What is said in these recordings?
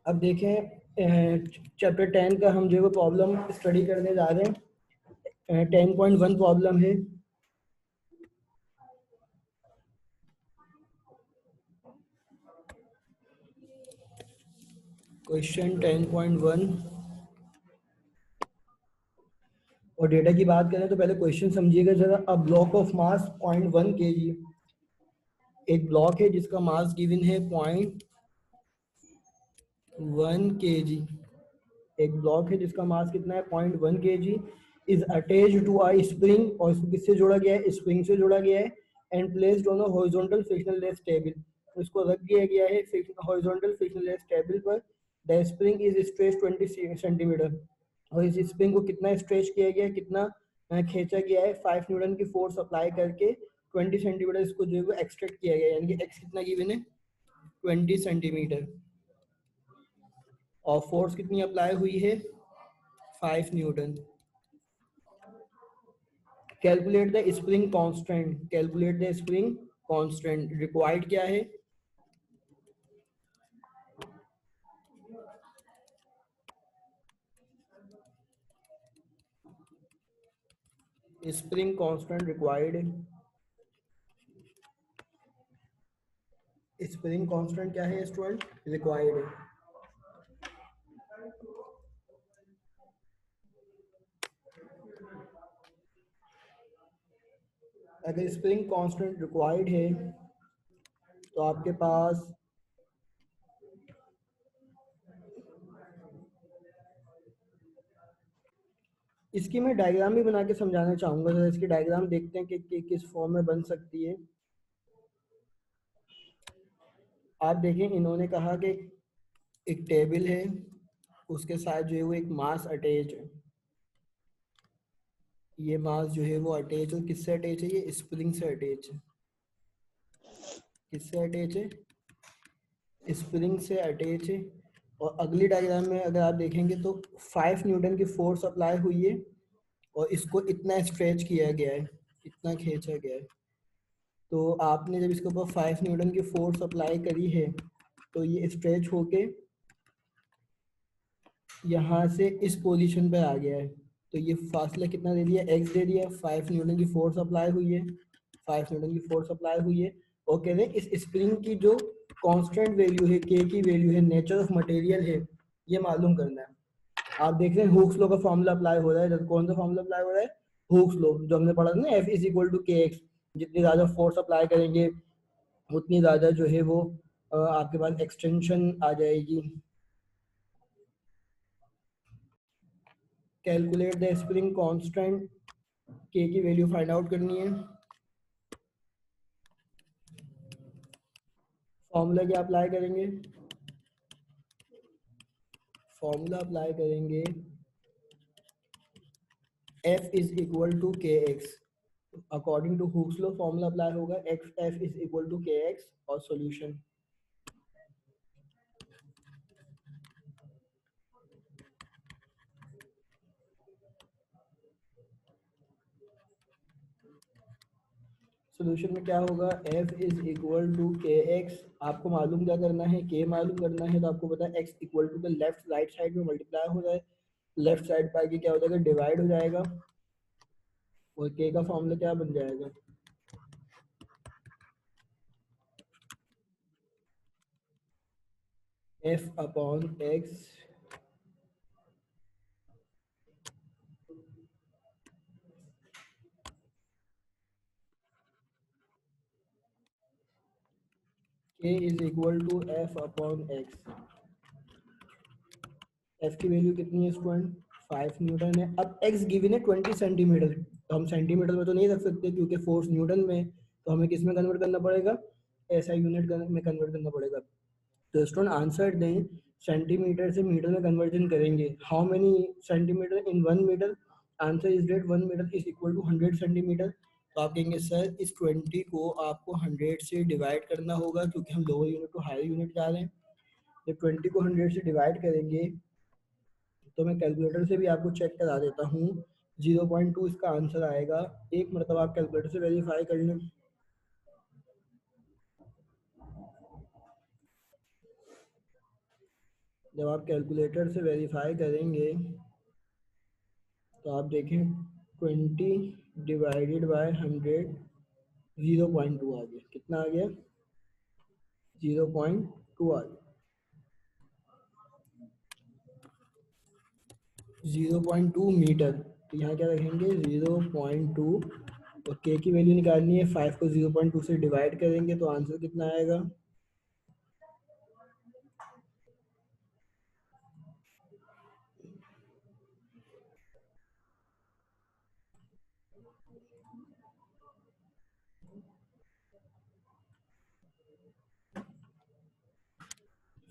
अब देखें चैप्टर 10 का हम जो है प्रॉब्लम स्टडी करने जा रहे हैं। 10.1 प्रॉब्लम है। क्वेश्चन 10.1 और डेटा की बात करें तो पहले क्वेश्चन समझिएगा जरा। A block of mass 0.1 kg, एक ब्लॉक है जिसका मास गिवन है 0.1 kg। एक ब्लॉक है जिसका मास कितना है 0.1 kg, is attached to a spring, और इसको किससे जोड़ा गया है, स्प्रिंग से जोड़ा गया है, and placed on a horizontal frictionless table, इसको रख दिया गया है हॉरिजॉन्टल फ्रिक्शनलेस टेबल पर। The spring is stretch 20 centimetre, और इस स्प्रिंग को कितना स्ट्रेच किया गया है, कितना खींचा गया है, 5 न्यूटन की फोर्स अप्लाई करके 20 सेंटीमीटर इसको जो है वो एक्सट्रैक्ट किया गया है, यानी कि एक्स कितना गिवन है 20 सेंटीमीटर, और फोर्स कितनी अप्लाई हुई है 5 Newton. Calculate the spring constant, calculate the spring constant required क्या है, spring constant required, spring constant क्या है स्टूडेंट, रिक्वायर्ड है। अगर स्प्रिंग कांस्टेंट रिक्वायर्ड है तो आपके पास इसकी मैं डायग्राम भी बना के समझाना चाहूंगा। जरा इसकी डायग्राम देखते हैं कि किस फॉर्म में बन सकती है। आप देखें, इन्होंने कहा कि एक टेबल है, उसके साथ जो है वो एक मास अटैच है। ये मास जो है वो अटैच है, किससे अटैच है, ये स्प्रिंग से अटैच है। किससे अटैच है, स्प्रिंग से अटैच है। और अगली डायग्राम में अगर आप देखेंगे तो 5 न्यूटन की फोर्स अप्लाई हुई है, और इसको इतना स्ट्रेच किया गया है, इतना खींचा गया है। तो आपने जब इसके ऊपर 5 न्यूटन की फोर्स अप्लाई करी है तो ये स्ट्रेच होके यहाँ से इस पोजीशन पे आ गया है। तो ये फासला कितना दे दिया, एक्स दे दिया, 5 न्यूटन की फोर्स अप्लाई हुई है, 5 न्यूटन की फोर्स अप्लाई हुई है। और कह रहे हैं इस स्प्रिंग की जो कांस्टेंट वैल्यू है, के की वैल्यू है, नेचर ऑफ मटेरियल है, ये मालूम करना है। आप देख रहे हैं हुक्स लॉ का फॉर्मूला अप्लाई हो रहा है। कौन सा फॉर्मूला अप्लाई हो रहा है, हुक्स लॉ, जो हमने पढ़ा था ना, F is equal to K x. जितनी ज्यादा फोर्स अप्लाई करेंगे उतनी ज्यादा जो है वो आपके पास एक्सटेंशन आ जाएगी। कैलकुलेट द स्प्रिंग कांस्टेंट, के की वैल्यू फाइंड आउट करनी है। फॉर्मूला क्या अप्लाई करेंगे, फॉर्मूला अप्लाई करेंगे F is equal to K X. According to Hooke's law formula apply होगा F is equal to K X, और सॉल्यूशन। सोल्यूशन में क्या होगा, F is equal to K X. आपको मालूम क्या करना है, K मालूम करना है। तो आपको पता है X equal to the left right side में मल्टीप्लाई हो जाए, लेफ्ट साइड पर आगे क्या हो जाएगा, डिवाइड हो जाएगा, और K का फॉर्मूला क्या बन जाएगा, F upon X K is equal to F upon X. F की वैल्यू कितनी है स्टूडेंट, 5 न्यूटन है। अब X गिवन है 20 सेंटीमीटर, तो हम सेंटीमीटर में तो नहीं रख सकते क्योंकि फोर्स न्यूटन में, तो हमें किस में कन्वर्ट करना पड़ेगा, ऐसा यूनिट में कन्वर्ट करना पड़ेगा। तो स्टूडेंट आंसर दें, सेंटीमीटर से मीटर में कन्वर्जन करेंगे। How many centimetre in 1 metre, answer is that 1 metre is equal to 100 centimetre. तो आप कहेंगे सर इस 20 को आपको 100 से डिवाइड करना होगा, क्योंकि हम lower unit to higher unit जा रहे हैं। जब 20 को 100 से डिवाइड करेंगे तो मैं कैलकुलेटर से भी आपको चेक करा देता हूँ, 0.2 इसका आंसर आएगा। एक मतलब आप कैलकुलेटर से वेरीफाई कर लें। जब आप कैलकुलेटर से वेरीफाई करेंगे तो आप देखें 20 डिवाइडेड बाय 100, 0.2 आ गया। कितना आ गया? 0.2 आ गया। 0.2 मीटर। तो यहाँ क्या रखेंगे? 0.2। और के की वैल्यू निकालनी है, 5 को 0.2 से डिवाइड करेंगे तो आंसर कितना आएगा?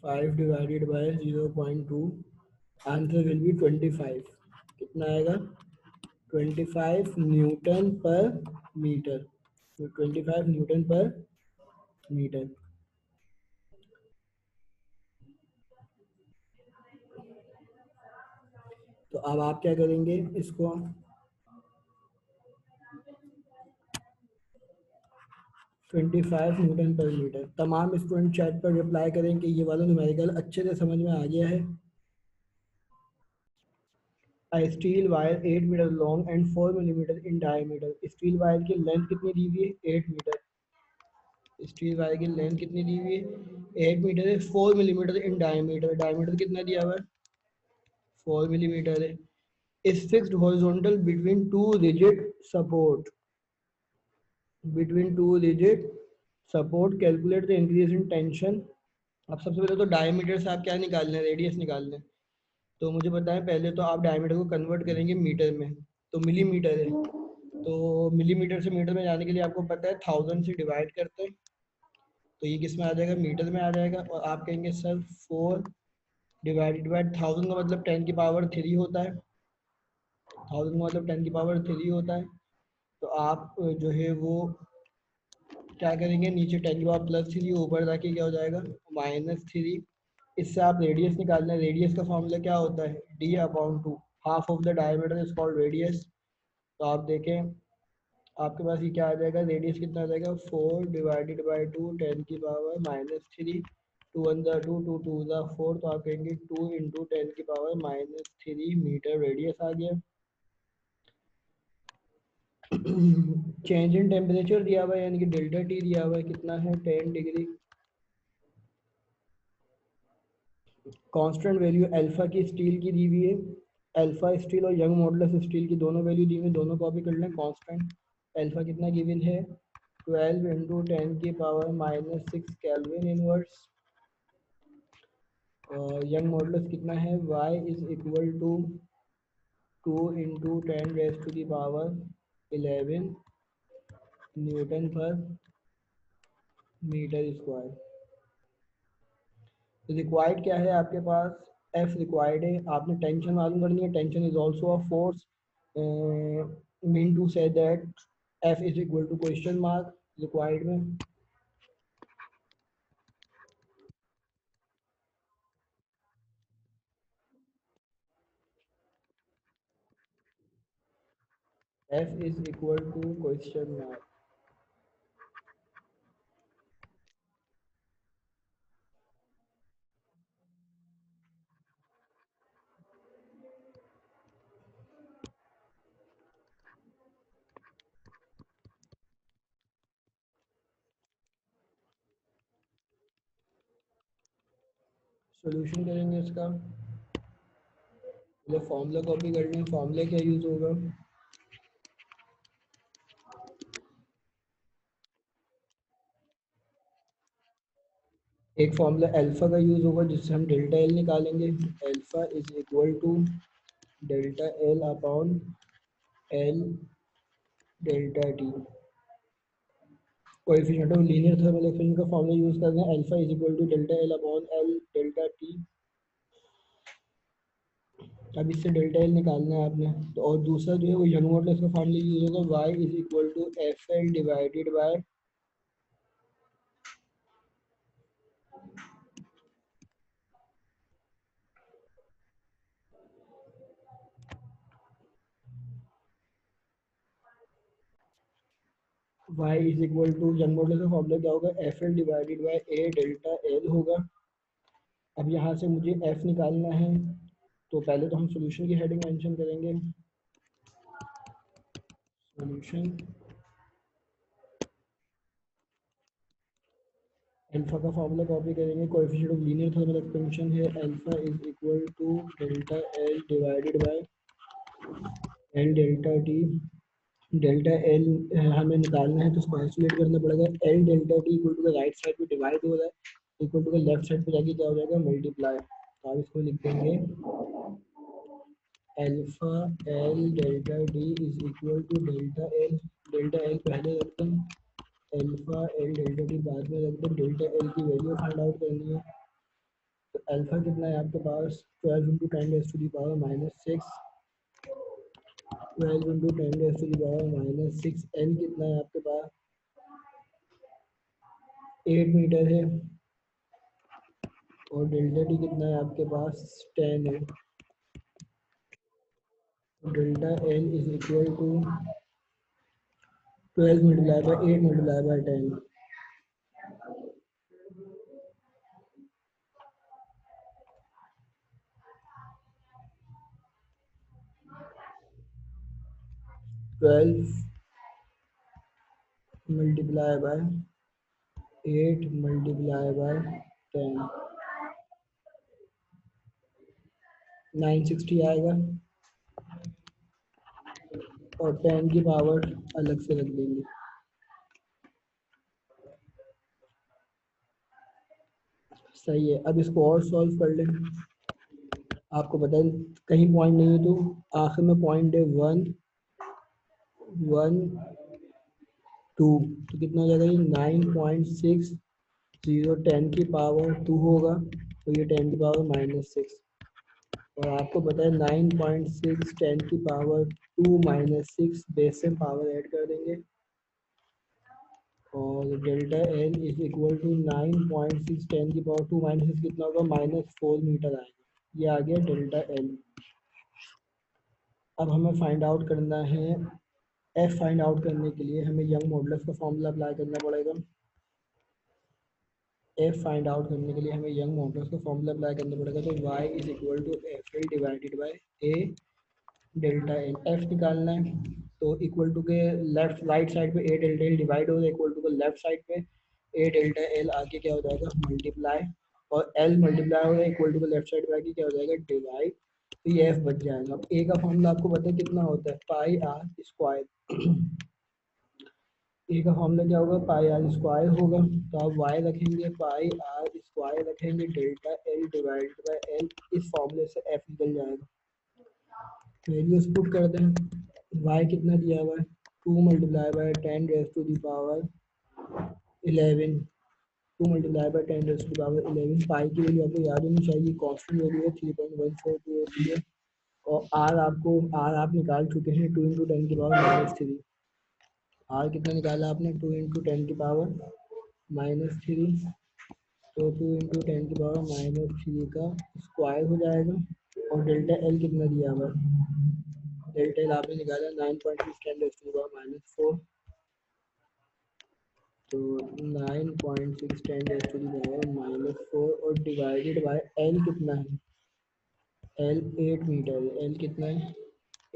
5 divided by 0.2, answer will be 25। कितना आएगा? 25 न्यूटन पर मीटर। तो 25 न्यूटन पर मीटर। तो अब आप क्या करेंगे इसको? 25 न्यूटन पर मीटर। तमाम स्टूडेंट चैट पर रिप्लाई करें कि ये वाला न्यूमेरिकल अच्छे से समझ में आ गया है। A steel wire 8 metre long and 4 millimetre in diameter. Steel wire की लेंथ कितनी दी हुई है? 8 मीटर। स्टील वायर की लेंथ कितनी दी हुई है? 8 मीटर है। 4 मिलीमीटर इन डायमीटर। डायमीटर कितना दिया हुआ है? 4 मिलीमीटर है। Is fixed horizontal between two rigid support. Between two rigid support, calculate the increase in tension. अब सबसे पहले तो डायमीटर से आप क्या निकालना है? रेडियस निकालना है। तो मुझे बताएं, पहले तो आप डायमीटर को कन्वर्ट करेंगे मीटर में, तो मिलीमीटर है। तो मिलीमीटर से मीटर में जाने के लिए आपको पता है 1000 से डिवाइड करते हैं, तो ये किस में आ जाएगा? मीटर में आ जाएगा। और आप कहेंगे सर 4 डिवाइडेड बाय 1000 का मतलब 10 की पावर 3 होता है। 1000 का मतलब 10 की पावर 3 होता है। तो आप जो है वो क्या करेंगे? नीचे 10 की पावर +3, ऊपर जाके क्या हो जाएगा? -3। इससे आप रेडियस निकालना है। रेडियस का फॉर्मूला क्या होता है? d/2। Half of the diameter is called radius. तो आप देखें आपके पास ये क्या आ जाएगा? रेडियस कितना आ जाएगा? 4/2, 10 की पावर -3। 2 1 2, 2 2 4। तो आप कहेंगे 2 इंटू 10 की पावर-3 मीटर रेडियस आ गया। चेंज इन टेम्परेचर दिया हुआ है, यानी कि डेल्टा टी दिया हुआ है, कितना है? 10 डिग्री। कांस्टेंट वैल्यू अल्फा की स्टील की दी हुई है। अल्फा स्टील और यंग मॉडुलस स्टील की दोनों वैल्यू दी हुई है, दोनों कॉपी कर लें। कांस्टेंट अल्फा कितना गिवन है? 12 इंटू 10 की पावर-6 केल्विन इनवर्स। और यंग मॉडुलस कितना है? y is equal to 2 into 10 raise to the power 11 newton per metre square. Required क्या है आपके पास? एफ रिक्वायर्ड है। आपने टेंशन मालूम करनी है। Tension is also a force. Mean to say that F is equal to question mark required में। F is equal to question mark. Solution करेंगे इसका। पहले फॉर्मूला कॉपी कर लें। फॉर्मूला क्या यूज होगा? एक फॉर्मूला अल्फा का यूज होगा जिससे हम डेल्टा एल निकालेंगे। Alpha is equal to delta L upon L delta T. Coefficient of linear thermal expansion का फॉर्मूला यूज करना है। Alpha is equal to delta L upon L delta T. अब इससे डेल्टा एल निकालना है आपने। तो और दूसरा जो है वो यंग मॉडुलस का फॉर्मूला यूज होगा। Y is equal to F L divided by Y is equal to Young modulus का फॉर्मूला क्या होगा? F L divided by A delta L होगा। अब यहाँ से मुझे f निकालना है, तो पहले तो हम सॉल्यूशन की हेडिंग मेंशन करेंगे। सॉल्यूशन अल्फा का फॉर्मूला कॉपी करेंगे, coefficient of linear thermal expansion है alpha is equal to delta L divided by L delta T. Delta L हमें निकालना है तो उसको आइसोलेट करना पड़ेगा। L delta T equal to right side पे डिवाइड हो रहा है, इक्वल टू लेफ्ट साइड पे जाके क्या हो जाएगा, मल्टीप्लाई। तो आप इसको लिख देंगे alpha L delta D is equal to delta L पहले रख दें, अल्फा एल डेल्टा डी बाद में रख दें। डेल्टा एल की वैल्यू फाइंड आउट करनी है, तो अल्फा कितना है आपके पास 12 into 10 raise to the power -6, 12 into 10 raise to the power -6। L कितना है आपके पास 8 मीटर है, और डेल्टा टी कितना है आपके पास 10 है। Delta L is equal to 12 multiply by 8 multiply by 10। 12 multiply by 8 multiply by 10, 960 आएगा, और 10 की पावर अलग से रख देंगे। सही है। अब इसको और सॉल्व कर लें। आपको पता है कहीं पॉइंट नहीं है, तो आखिर में पॉइंट है 1 1 2, तो कितना हो जाएगा ये 9.60, 10 की पावर 2 होगा, तो ये 10 की पावर -6। और आपको पता है 9.6 10 की पावर 2 -6 बेस से पावर ऐड कर देंगे, और delta L is equal to 9.6 10 की पावर 2 -6 कितना होगा, -4 मीटर आएगा। ये आ गया डेल्टा एल। अब हमें फाइंड आउट करना है एफ। फाइंड आउट करने के लिए हमें यंग मॉडुलस का फॉर्मूला अप्लाई करना पड़ेगा। एफ फाइंड आउट करने के लिए हमें यंग मॉडुलस का फॉर्मूला अप्लाई करना पड़ेगा, तो y is equal to F L divided by A delta L. F निकालना है, तो इक्वल टू के लेफ्ट राइट साइड पे ए डेल्टा एल डिवाइड हो रहा है, इक्वल टू के लेफ्ट साइड पे ए डेल्टा एल आके क्या हो जाएगा, मल्टीप्लाई, और एल मल्टीप्लाई हो रहा है, इक्वल टू के लेफ्ट साइड पे आके क्या हो जाएगा, डिवाइड। तो ये एफ बच जाएगा। अब ए का फॉर्मूला आपको पता है कितना होता है, पाई आर स्क्वायर। ए का फॉर्मूला क्या होगा, पाई आर स्क्वायर होगा। तो आप वाई रखेंगे, पाई आर स्क्वायर रखेंगे, delta L divided by L. इस फॉर्मूले से एफ निकल जाएगा। वैल्यूज पुट कर दें। वाई कितना दिया हुआ है, 2 multiply by 10 raise to the power 11, 2 multiply by 10 raise to the power 11। Pi की वैल्यू आपको याद होनी चाहिए, कांस्टेंट वैल्यू है 3.142 होती है। और आर आप निकाल चुके हैं 2 इंटू 10 की पावर -3। आर कितना निकाला आपने, 2 इंटू 10 की पावर -3, तो 2 इंटू 10 की पावर -3 का स्क्वायर हो जाएगा। और डेल्टा एल कितना दिया हुआ है, डेल्टा एल आपने निकाला 9.6 10 रेज़ टू दी पावर -4, तो 9.6 10 रेज़ टू दी पावर -4, और डिवाइडेड बाय एल कितना है, एल 8 मीटर है। एल कितना है,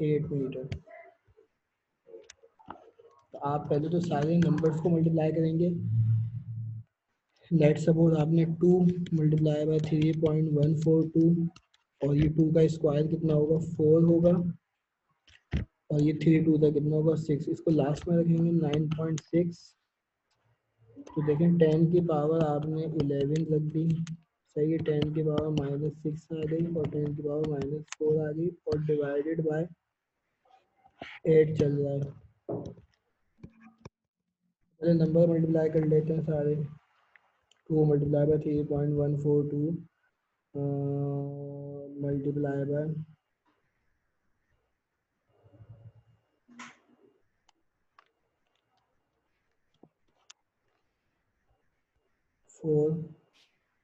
8 मीटर। तो आप पहले तो सारे नंबर्स को मल्टीप्लाई करेंगे। लेट सपोज आपने 2 मल्टीप्लाई बाय 3.142, और ये 2 का स्क्वायर कितना होगा, 4 होगा, और ये 3 2 का कितना होगा, 6। इसको लास्ट में रखेंगे 9.6। तो देखें 10 की पावर आपने 11 रख दी, सही है। 10 की पावर -6 आ गई, और 10 की पावर -4 आ गई, और डिवाइडेड बाय 8 चल रहा है। पहले नंबर मल्टीप्लाई कर लेते हैं सारे। 2 multiply by 3.142 multiply by 4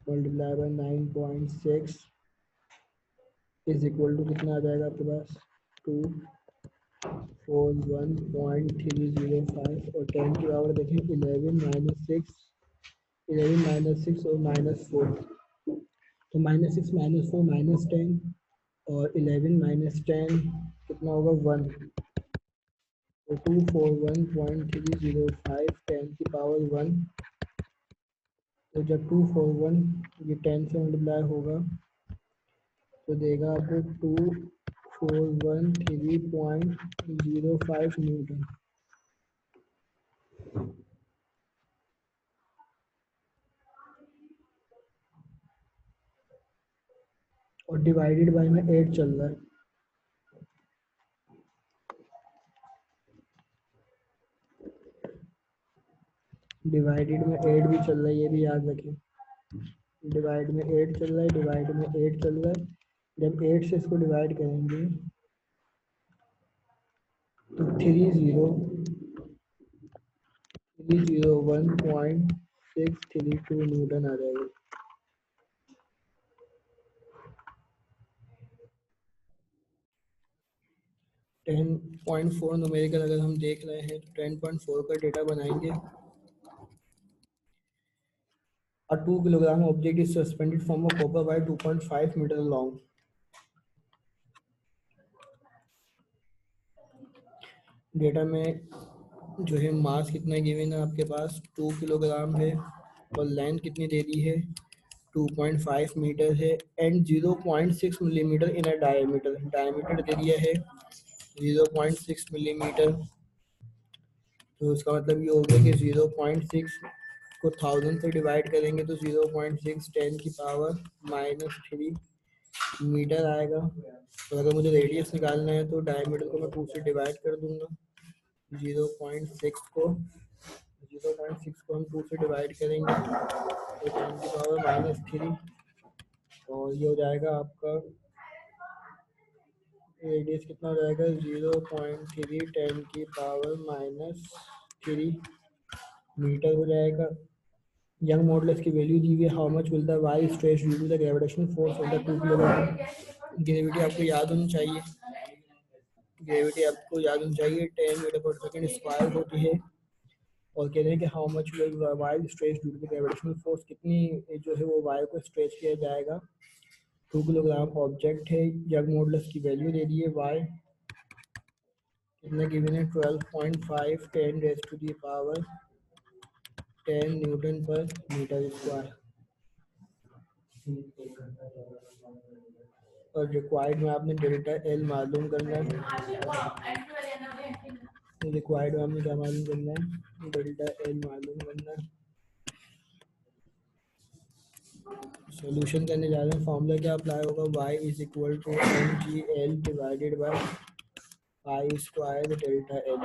multiply by 9.6 is equal to कितना आ जाएगा आपके पास, 241.305। और 10 की पावर देखें 11 -6, 11 -6 और -4, तो -6 -4 -10 और 11 -10 कितना होगा 1। तो 241.305 10 की पावर 1। तो जब 241 ये 10 से मल्टीप्लाई होगा तो देगा आपको 2413.05 न्यूटन। और डिवाइडेड बाय में 8 चल रहा है। डिवाइडेड में 8 भी चल रहा है, ये भी याद रखें। डिवाइड में 8 चल रहा है, डिवाइड में 8 चल रहा है। जब 8 से इसको डिवाइड करेंगे तो 301.632 न्यूटन आ जाएगा। टेन 10.4 न्यूमेरिकल अगर हम देख रहे हैं तो 10.4 का डेटा बनाएंगे। A 2 kilogram object is suspended from a copper wire 2.5 meter long. Data में जो है मास कितना गिवन है आपके पास 2 किलोग्राम है और लेंथ कितनी दे दी है 2.5 मीटर है and 0.6 millimetre in a diameter. Diameter दे दिया है 0.6 मिलीमीटर। तो इसका मतलब ये हो गया कि 0.6 को 1000 से डिवाइड करेंगे तो 0.6 10 की पावर -3 मीटर आएगा। तो अगर मुझे रेडियस निकालना है तो डायमीटर को मैं 2 से डिवाइड कर दूंगा। 0.6 को हम 2 से डिवाइड करेंगे तो 10 की पावर -3 और ये हो जाएगा आपका रेडियस कितना हो जाएगा 0.3 10 की पावर -3 मीटर हो जाएगा। यंग मॉडुलस की वैल्यू दी हुई है, how much will the wire stretch due to the gravitational force of the 2 kilogram. Gravity आपको याद होनी चाहिए, ग्रेविटी आपको याद होनी चाहिए 10 मीटर पर सेकंड स्क्वायर होती है। और कह रहे हैं कि how much will wire stretch due to the gravitational force, कितनी जो है वो वाई को स्ट्रेच किया जाएगा। 2 किलोग्राम ऑब्जेक्ट है, यंग मॉडुलस की वैल्यू दे दी है वाई कितना गिवन है 12.5 10 raise to the power 10 newton per metre square. और रिक्वायर्ड में आपने डेल्टा एल मालूम करना है। रिक्वायर्ड में आपने क्या मालूम करना है डेल्टा एल मालूम करना है। सॉल्यूशन करने जा रहे हैं, फॉर्मूला क्या अप्लाई होगा y is equal to mgl divided by I square delta L.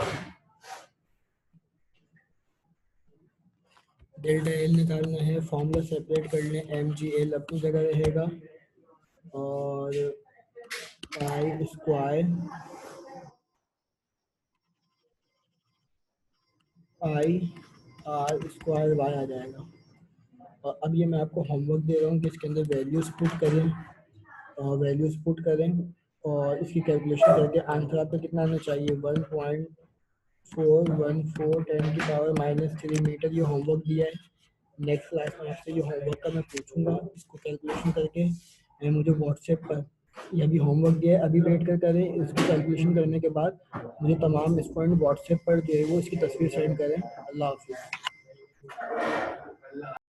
Delta L निकालना है, फॉर्मूला सेपरेट कर लें, mgl अपनी जगह रहेगा और I square I R square Y आ जाएगा। और अब ये मैं आपको होमवर्क दे रहा हूँ कि इसके अंदर वैल्यूज पुट करें और वैल्यूज पुट करें और इसकी कैलकुलेशन करके आंसर आपका कितना आना चाहिए 1.414 10 की पावर -3 मीटर। ये होमवर्क दिया है। नेक्स्ट क्लास में आपसे ये होमवर्क का मैं पूछूंगा, इसको कैलकुलेशन करके मुझे व्हाट्सएप पर ये अभी होमवर्क दिया है, अभी वेट कर करें। इसकी कैलकुलेशन करने के बाद मुझे तमाम स्टूडेंट व्हाट्सएप पर जो है वो इसकी तस्वीर सेंड करें। अल्लाह हाफिज़।